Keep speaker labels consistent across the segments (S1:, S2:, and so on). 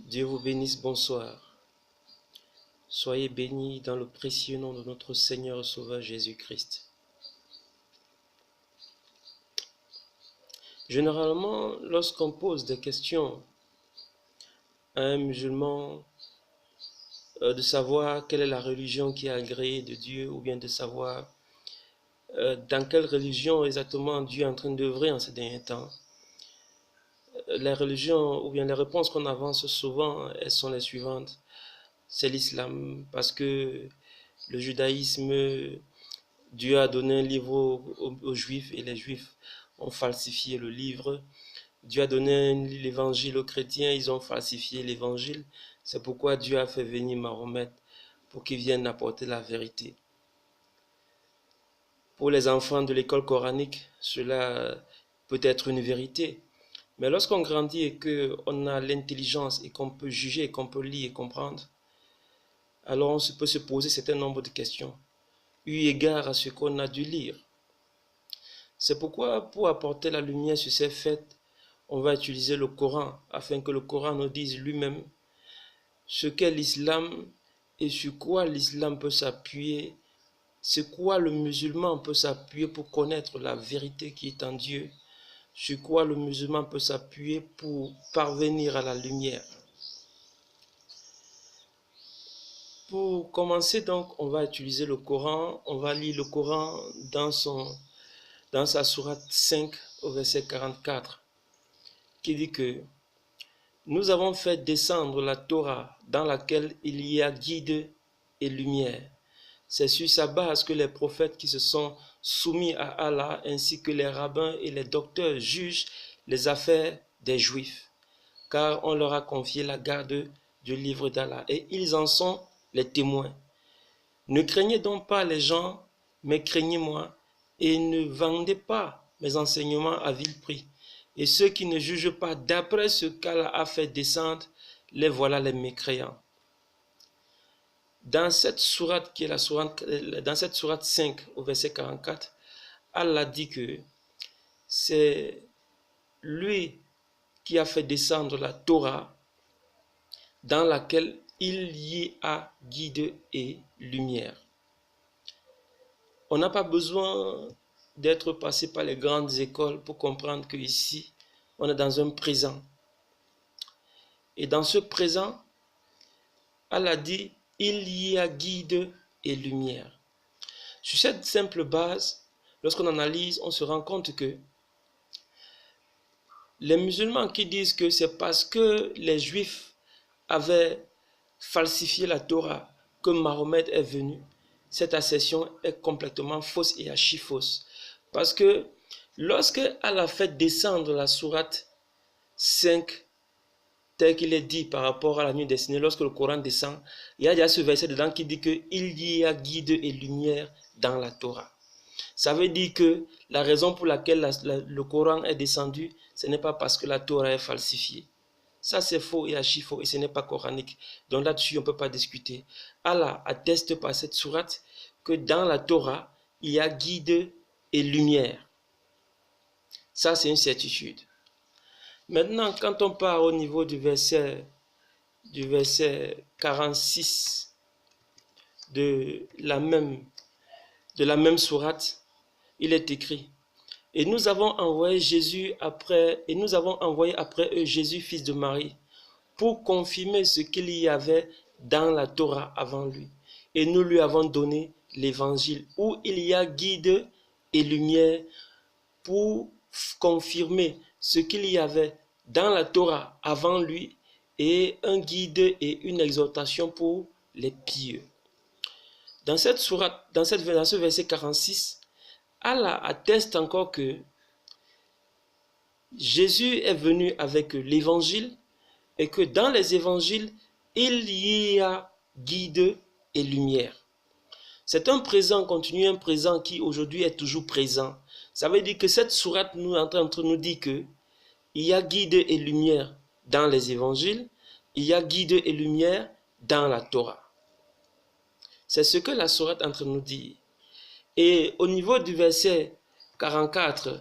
S1: Dieu vous bénisse, bonsoir. Soyez bénis dans le précieux nom de notre Seigneur et Sauveur Jésus-Christ. Généralement, lorsqu'on pose des questions à un musulman, de savoir quelle est la religion qui est agréée de Dieu, ou bien de savoir dans quelle religion exactement Dieu est en train d'œuvrer en ces derniers temps, les religions, ou bien les réponses qu'on avance souvent, elles sont les suivantes. C'est l'islam, parce que le judaïsme, Dieu a donné un livre aux Juifs et les Juifs ont falsifié le livre. Dieu a donné l'évangile aux chrétiens, ils ont falsifié l'évangile. C'est pourquoi Dieu a fait venir Mahomet pour qu'il vienne apporter la vérité. Pour les enfants de l'école coranique, cela peut être une vérité. Mais lorsqu'on grandit et qu'on a l'intelligence et qu'on peut juger, et qu'on peut lire et comprendre, alors on peut se poser un certain nombre de questions, eu égard à ce qu'on a dû lire. C'est pourquoi, pour apporter la lumière sur ces faits, on va utiliser le Coran, afin que le Coran nous dise lui-même ce qu'est l'islam et sur quoi l'islam peut s'appuyer, sur quoi le musulman peut s'appuyer pour connaître la vérité qui est en Dieu, sur quoi le musulman peut s'appuyer pour parvenir à la lumière. Pour commencer donc, on va utiliser le Coran, on va lire le Coran dans sa sourate 5 au verset 44, qui dit que nous avons fait descendre la Torah dans laquelle il y a guide et lumière. C'est sur sa base que les prophètes qui se sont soumis à Allah ainsi que les rabbins et les docteurs jugent les affaires des Juifs, car on leur a confié la garde du livre d'Allah et ils en sont les témoins. Ne craignez donc pas les gens, mais craignez-moi, et ne vendez pas mes enseignements à vil prix. Et ceux qui ne jugent pas d'après ce qu'Allah a fait descendre, les voilà les mécréants. Dans cette sourate qui est dans cette sourate 5 au verset 44, Allah dit que c'est lui qui a fait descendre la Torah dans laquelle il y a guide et lumière. On n'a pas besoin d'être passé par les grandes écoles pour comprendre qu'ici, on est dans un présent. Et dans ce présent, Allah dit, il y a guide et lumière. Sur cette simple base, lorsqu'on analyse, on se rend compte que les musulmans qui disent que c'est parce que les Juifs avaient falsifié la Torah que Mahomet est venu, cette assertion est complètement fausse et archi-fausse. Parce que lorsque Allah fait descendre la sourate 5, tel qu'il est dit par rapport à la nuit destinée, lorsque le Coran descend, il y a déjà ce verset dedans qui dit qu'il y a guide et lumière dans la Torah. Ça veut dire que la raison pour laquelle le Coran est descendu, ce n'est pas parce que la Torah est falsifiée. Ça, c'est faux et archi-faux et ce n'est pas coranique. Donc là-dessus, on ne peut pas discuter. Allah atteste par cette sourate que dans la Torah, il y a guide et lumière. Ça, c'est une certitude. Maintenant, quand on part au niveau du verset 46 de la même sourate, il est écrit: et nous avons envoyé après eux Jésus, fils de Marie, pour confirmer ce qu'il y avait dans la Torah avant lui. Et nous lui avons donné l'évangile où il y a guide et lumière pour confirmer ce qu'il y avait dans la Torah avant lui et un guide et une exhortation pour les pieux. Dans ce verset 46, Allah atteste encore que Jésus est venu avec l'évangile et que dans les évangiles, il y a guide et lumière. C'est un présent continu, un présent qui aujourd'hui est toujours présent. Ça veut dire que cette sourate nous est en train de nous dire que il y a guide et lumière dans les évangiles, il y a guide et lumière dans la Torah. C'est ce que la sourate est en train de nous dire. Et au niveau du verset 44,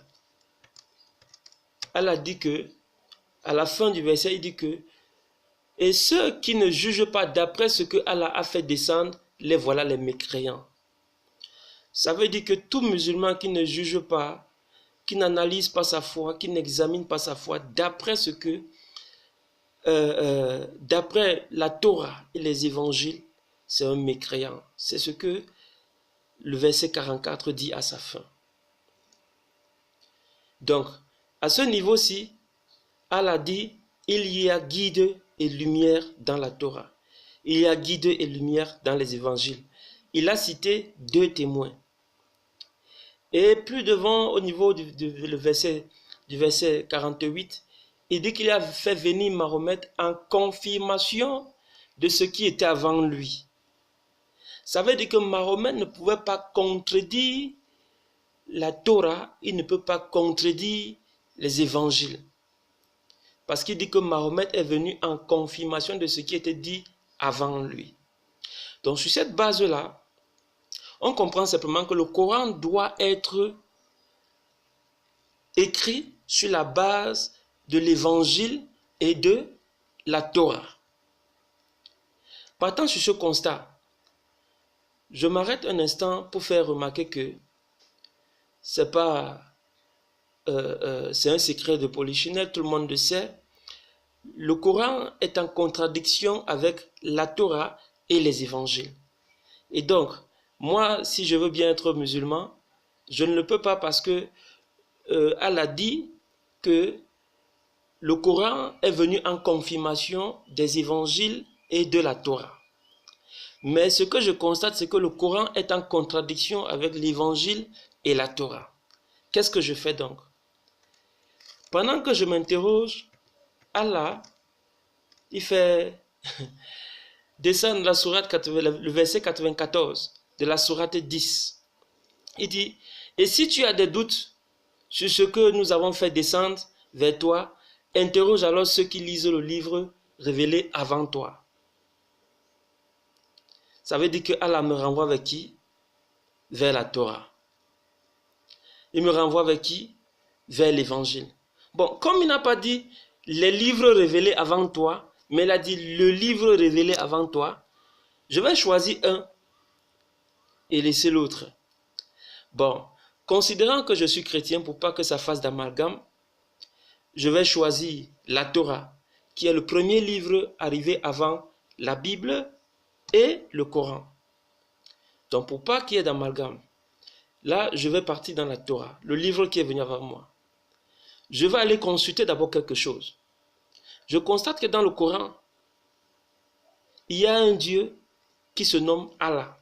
S1: elle a dit que, à la fin du verset, il dit que Et ceux qui ne jugent pas d'après ce que Allah a fait descendre, les voilà les mécréants. Ça veut dire que tout musulman qui ne juge pas, qui n'analyse pas sa foi, qui n'examine pas sa foi d'après ce que, d'après la Torah et les évangiles, c'est un mécréant. C'est ce que le verset 44 dit à sa fin. Donc, à ce niveau-ci, Allah dit, il y a guide et lumière dans la Torah. Il y a guide et lumière dans les évangiles. Il a cité 2 témoins. Et plus devant, au niveau du verset 48, il dit qu'il a fait venir Mahomet en confirmation de ce qui était avant lui. Ça veut dire que Mahomet ne pouvait pas contredire la Torah, il ne peut pas contredire les évangiles. Parce qu'il dit que Mahomet est venu en confirmation de ce qui était dit avant lui. Donc sur cette base-là, on comprend simplement que le Coran doit être écrit sur la base de l'évangile et de la Torah. Partant sur ce constat, je m'arrête un instant pour faire remarquer que c'est pas c'est un secret de polichinelle, tout le monde le sait. Le Coran est en contradiction avec la Torah et les évangiles. Et donc, moi, si je veux bien être musulman, je ne le peux pas parce que Allah dit que le Coran est venu en confirmation des évangiles et de la Torah. Mais ce que je constate, c'est que le Coran est en contradiction avec l'évangile et la Torah. Qu'est-ce que je fais donc? Pendant que je m'interroge, Allah, il fait descendre la sourate, le verset 94 de la sourate 10. Il dit, et si tu as des doutes sur ce que nous avons fait descendre vers toi, interroge alors ceux qui lisent le livre révélé avant toi. Ça veut dire que Allah me renvoie vers qui? Vers la Torah. Il me renvoie vers qui? Vers l'évangile. Bon, comme il n'a pas dit les livres révélés avant toi, mais il a dit le livre révélé avant toi, je vais choisir un et laisser l'autre. Bon, considérant que je suis chrétien pour pas que ça fasse d'amalgame, je vais choisir la Torah, qui est le premier livre arrivé avant la Bible et le Coran. Donc pour pas qu'il y ait d'amalgame, là je vais partir dans la Torah, le livre qui est venu avant moi. Je vais aller consulter d'abord quelque chose. Je constate que dans le Coran, il y a un Dieu qui se nomme Allah.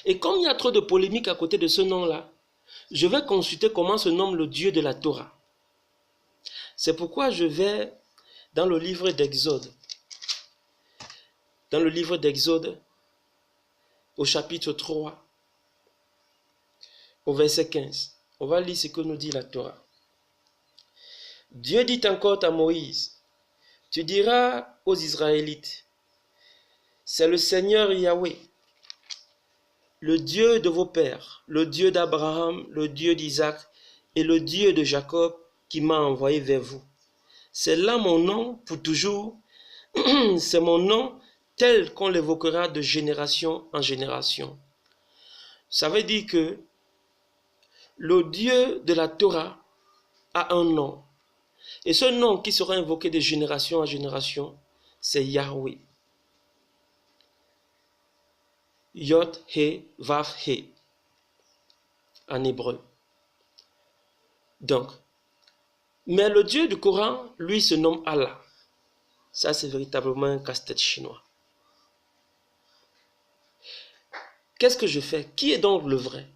S1: Et comme il y a trop de polémiques à côté de ce nom-là, je vais consulter comment se nomme le Dieu de la Torah. C'est pourquoi je vais dans le livre d'Exode. Dans le livre d'Exode, au chapitre 3, au verset 15. On va lire ce que nous dit la Torah. Dieu dit encore à Moïse, tu diras aux Israélites, c'est le Seigneur Yahweh, le Dieu de vos pères, le Dieu d'Abraham, le Dieu d'Isaac et le Dieu de Jacob qui m'a envoyé vers vous. C'est là mon nom pour toujours, c'est mon nom tel qu'on l'évoquera de génération en génération. Ça veut dire que le Dieu de la Torah a un nom. Et ce nom qui sera invoqué de génération en génération, c'est Yahweh. Yod, He, Vav, He, en hébreu. Donc, mais le Dieu du Coran, lui, se nomme Allah. Ça, c'est véritablement un casse-tête chinois. Qu'est-ce que je fais? Qui est donc le vrai?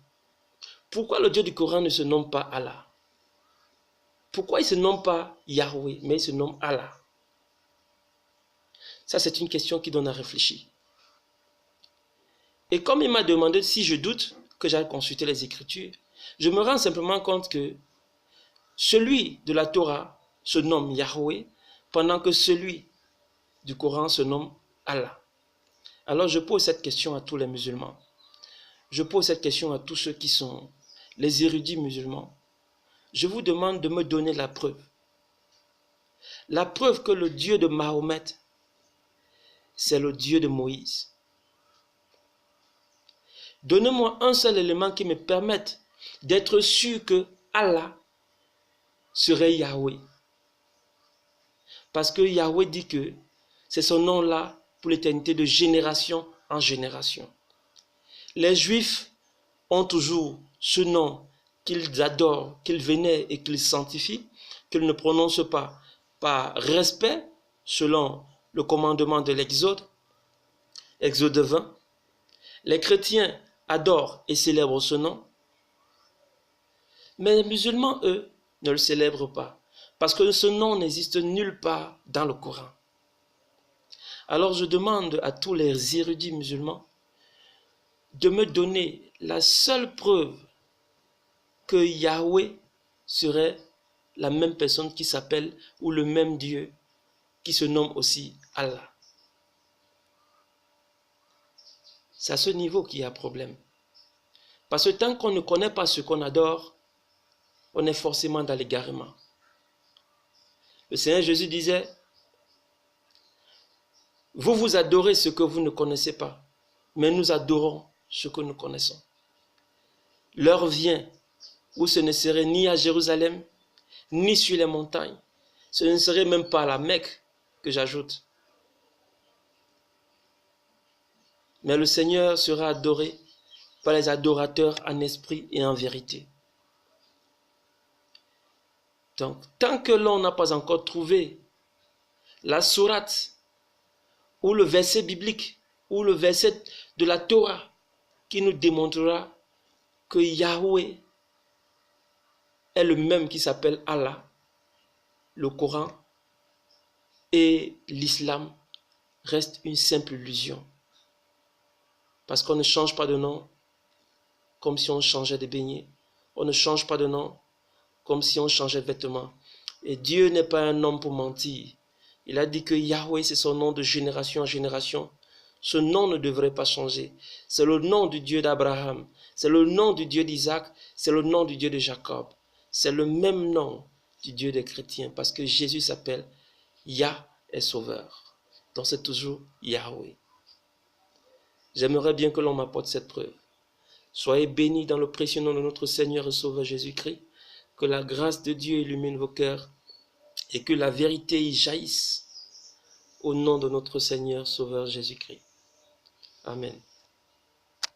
S1: Pourquoi le Dieu du Coran ne se nomme pas Allah? Pourquoi il ne se nomme pas Yahweh, mais il se nomme Allah? Ça, c'est une question qui donne à réfléchir. Et comme il m'a demandé si je doute que j'aille consulter les Écritures, je me rends simplement compte que celui de la Torah se nomme Yahweh, pendant que celui du Coran se nomme Allah. Alors je pose cette question à tous les musulmans. Je pose cette question à tous ceux qui sont les érudits musulmans. Je vous demande de me donner la preuve. La preuve que le Dieu de Mahomet, c'est le Dieu de Moïse. Donnez-moi un seul élément qui me permette d'être sûr que Allah serait Yahweh. Parce que Yahweh dit que c'est son nom-là pour l'éternité de génération en génération. Les Juifs ont toujours ce nom qu'ils adorent, qu'ils vénèrent et qu'ils sanctifient, qu'ils ne prononcent pas par respect selon le commandement de l'Exode, Exode 20. Les chrétiens adorent et célèbrent ce nom, mais les musulmans, eux, ne le célèbrent pas, parce que ce nom n'existe nulle part dans le Coran. Alors je demande à tous les érudits musulmans de me donner la seule preuve que Yahweh serait la même personne qui s'appelle, ou le même Dieu qui se nomme aussi Allah. C'est à ce niveau qu'il y a problème. Parce que tant qu'on ne connaît pas ce qu'on adore, on est forcément dans l'égarement. Le Seigneur Jésus disait, vous adorez ce que vous ne connaissez pas, mais nous adorons ce que nous connaissons. L'heure vient où ce ne serait ni à Jérusalem, ni sur les montagnes. Ce ne serait même pas à la Mecque que j'ajoute. Mais le Seigneur sera adoré par les adorateurs en esprit et en vérité. Donc, tant que l'on n'a pas encore trouvé la sourate ou le verset biblique ou le verset de la Torah qui nous démontrera que Yahweh est le même qui s'appelle Allah, le Coran et l'islam restent une simple illusion. Parce qu'on ne change pas de nom comme si on changeait de beignets. On ne change pas de nom comme si on changeait de vêtements. Et Dieu n'est pas un homme pour mentir. Il a dit que Yahweh, c'est son nom de génération en génération. Ce nom ne devrait pas changer. C'est le nom du Dieu d'Abraham. C'est le nom du Dieu d'Isaac. C'est le nom du Dieu de Jacob. C'est le même nom du Dieu des chrétiens. Parce que Jésus s'appelle Yah est sauveur. Donc c'est toujours Yahweh. J'aimerais bien que l'on m'apporte cette preuve. Soyez bénis dans le précieux nom de notre Seigneur et Sauveur Jésus-Christ. Que la grâce de Dieu illumine vos cœurs et que la vérité y jaillisse au nom de notre Seigneur Sauveur Jésus-Christ. Amen.